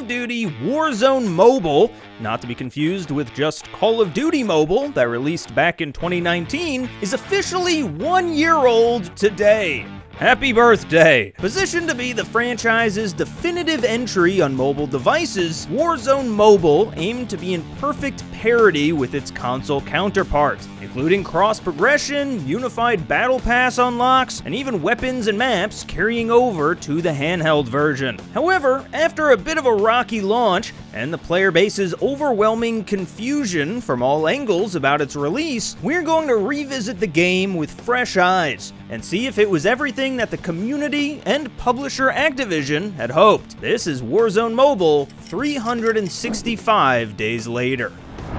of Duty Warzone Mobile, not to be confused with just Call of Duty Mobile that released back in 2019, is officially 1 year old today. Happy birthday! Positioned to be the franchise's definitive entry on mobile devices, Warzone Mobile aimed to be in perfect parity with its console counterpart, including cross-progression, unified battle pass unlocks, and even weapons and maps carrying over to the handheld version. However, after a bit of a rocky launch, and the player base's overwhelming confusion from all angles about its release, we're going to revisit the game with fresh eyes and see if it was everything that the community and publisher Activision had hoped. This is Warzone Mobile 365 days later.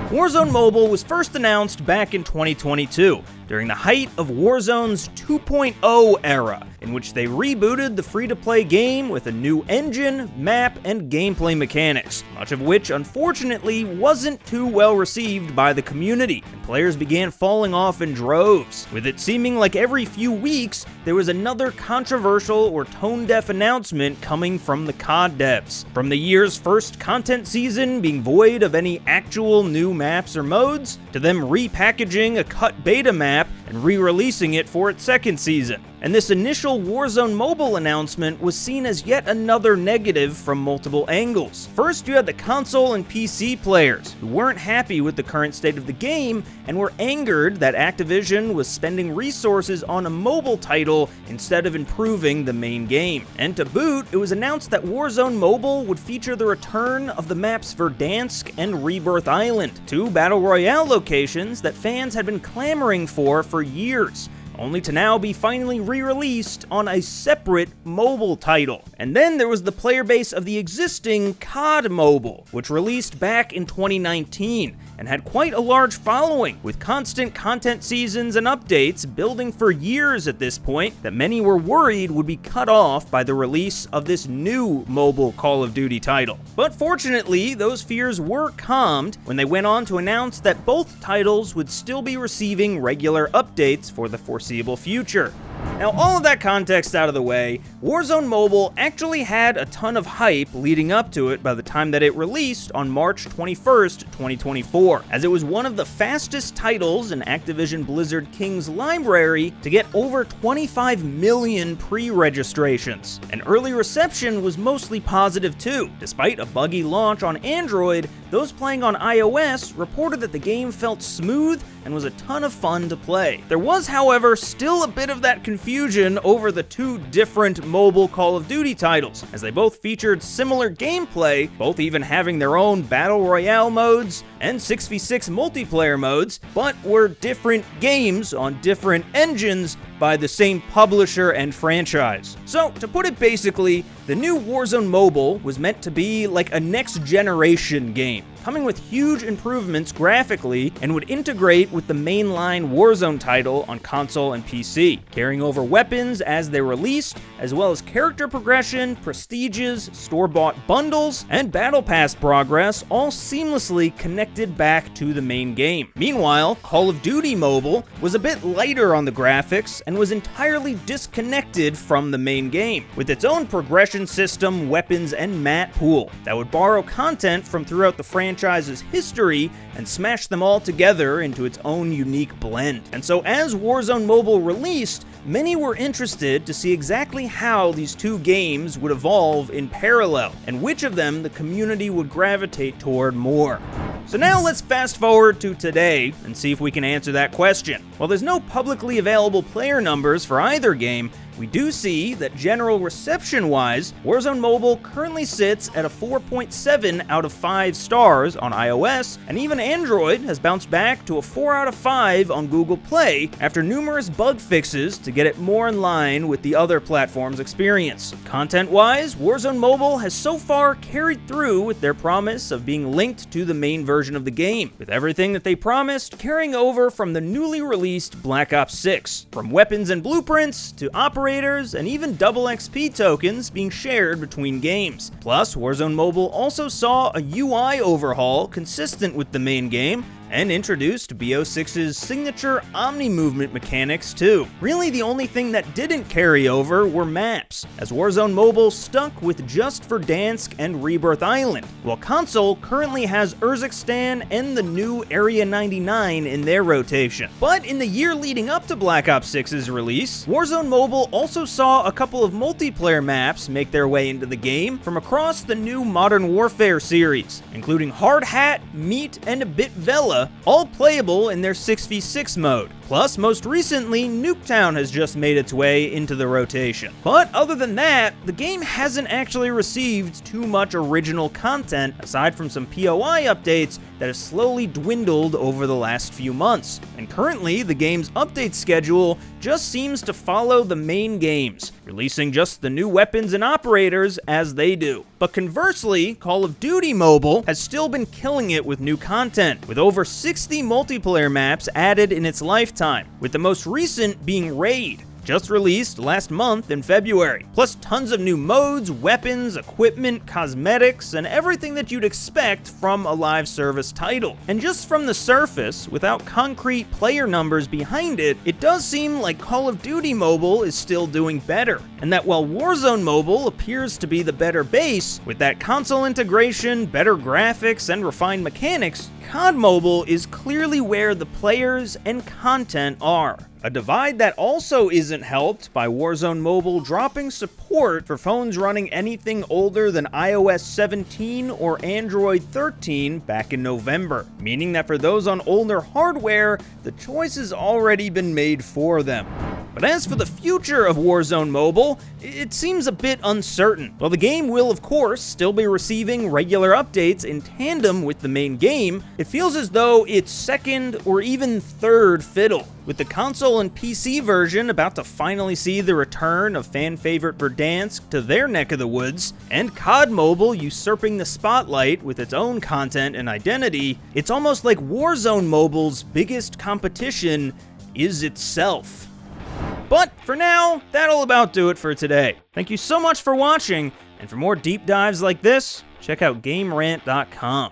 Warzone Mobile was first announced back in 2022, during the height of Warzone's 2.0 era, in which they rebooted the free-to-play game with a new engine, map, and gameplay mechanics, much of which unfortunately wasn't too well received by the community, and players began falling off in droves, with it seeming like every few weeks there was another controversial or tone-deaf announcement coming from the COD devs. From the year's first content season being void of any actual new maps or modes, to them repackaging a cut beta map and re-releasing it for its second season. And this initial Warzone Mobile announcement was seen as yet another negative from multiple angles. First, you had the console and PC players, who weren't happy with the current state of the game and were angered that Activision was spending resources on a mobile title instead of improving the main game. And to boot, it was announced that Warzone Mobile would feature the return of the maps Verdansk and Rebirth Island, two Battle Royale locations that fans had been clamoring for years, only to now be finally re-released on a separate mobile title. And then there was the player base of the existing COD Mobile, which released back in 2019 and had quite a large following, with constant content seasons and updates building for years at this point that many were worried would be cut off by the release of this new mobile Call of Duty title. But fortunately, those fears were calmed when they went on to announce that both titles would still be receiving regular updates for the foreseeable future. Now, all of that context out of the way, Warzone Mobile actually had a ton of hype leading up to it by the time that it released on March 21st, 2024, as it was one of the fastest titles in Activision Blizzard King's library to get over 25 million pre-registrations. And early reception was mostly positive too. Despite a buggy launch on Android, those playing on iOS reported that the game felt smooth and was a ton of fun to play. There was, however, still a bit of that confusion over the two different mobile Call of Duty titles, as they both featured similar gameplay, both even having their own Battle Royale modes and 6v6 multiplayer modes, but were different games on different engines by the same publisher and franchise. So, to put it basically, the new Warzone Mobile was meant to be like a next-generation game, coming with huge improvements graphically and would integrate with the mainline Warzone title on console and PC, carrying over weapons as they released, as well as character progression, prestiges, store-bought bundles, and battle pass progress, all seamlessly connected back to the main game. Meanwhile, Call of Duty Mobile was a bit lighter on the graphics and was entirely disconnected from the main game, with its own progression system, weapons, and map pool that would borrow content from throughout the franchise's history and smash them all together into its own unique blend. And so as Warzone Mobile released, many were interested to see exactly how these two games would evolve in parallel, and which of them the community would gravitate toward more. So now let's fast forward to today and see if we can answer that question. While there's no publicly available player numbers for either game, we do see that general reception-wise, Warzone Mobile currently sits at a 4.7 out of 5 stars on iOS, and even Android has bounced back to a 4 out of 5 on Google Play after numerous bug fixes to get it more in line with the other platforms' experience. Content-wise, Warzone Mobile has so far carried through with their promise of being linked to the main version of the game, with everything that they promised carrying over from the newly released Black Ops 6, from weapons and blueprints to operators and even double XP tokens being shared between games. Plus, Warzone Mobile also saw a UI overhaul consistent with the main game, and introduced BO6's signature omni-movement mechanics too. Really, the only thing that didn't carry over were maps, as Warzone Mobile stuck with just Verdansk and Rebirth Island, while console currently has Urzikstan and the new Area 99 in their rotation. But in the year leading up to Black Ops 6's release, Warzone Mobile also saw a couple of multiplayer maps make their way into the game from across the new Modern Warfare series, including Hard Hat, Meat, and Bit Vela, all playable in their 6v6 mode. Plus, most recently, Nuketown has just made its way into the rotation. But other than that, the game hasn't actually received too much original content, aside from some POI updates that have slowly dwindled over the last few months. And currently, the game's update schedule just seems to follow the main games, releasing just the new weapons and operators as they do. But conversely, Call of Duty Mobile has still been killing it with new content, with over 60 multiplayer maps added in its lifetime, with the most recent being Raid, just released last month in February, plus tons of new modes, weapons, equipment, cosmetics, and everything that you'd expect from a live service title. And just from the surface, without concrete player numbers behind it, it does seem like Call of Duty Mobile is still doing better, and that while Warzone Mobile appears to be the better base, with that console integration, better graphics, and refined mechanics, COD Mobile is clearly where the players and content are. A divide that also isn't helped by Warzone Mobile dropping support for phones running anything older than iOS 17 or Android 13 back in November, meaning that for those on older hardware, the choice has already been made for them. But as for the future of Warzone Mobile, it seems a bit uncertain. While the game will, of course, still be receiving regular updates in tandem with the main game, it feels as though it's second or even third fiddle, with the console and PC version about to finally see the return of fan-favorite Verdansk to their neck of the woods, and COD Mobile usurping the spotlight with its own content and identity. It's almost like Warzone Mobile's biggest competition is itself. But for now, that'll about do it for today. Thank you so much for watching, and for more deep dives like this, check out GameRant.com.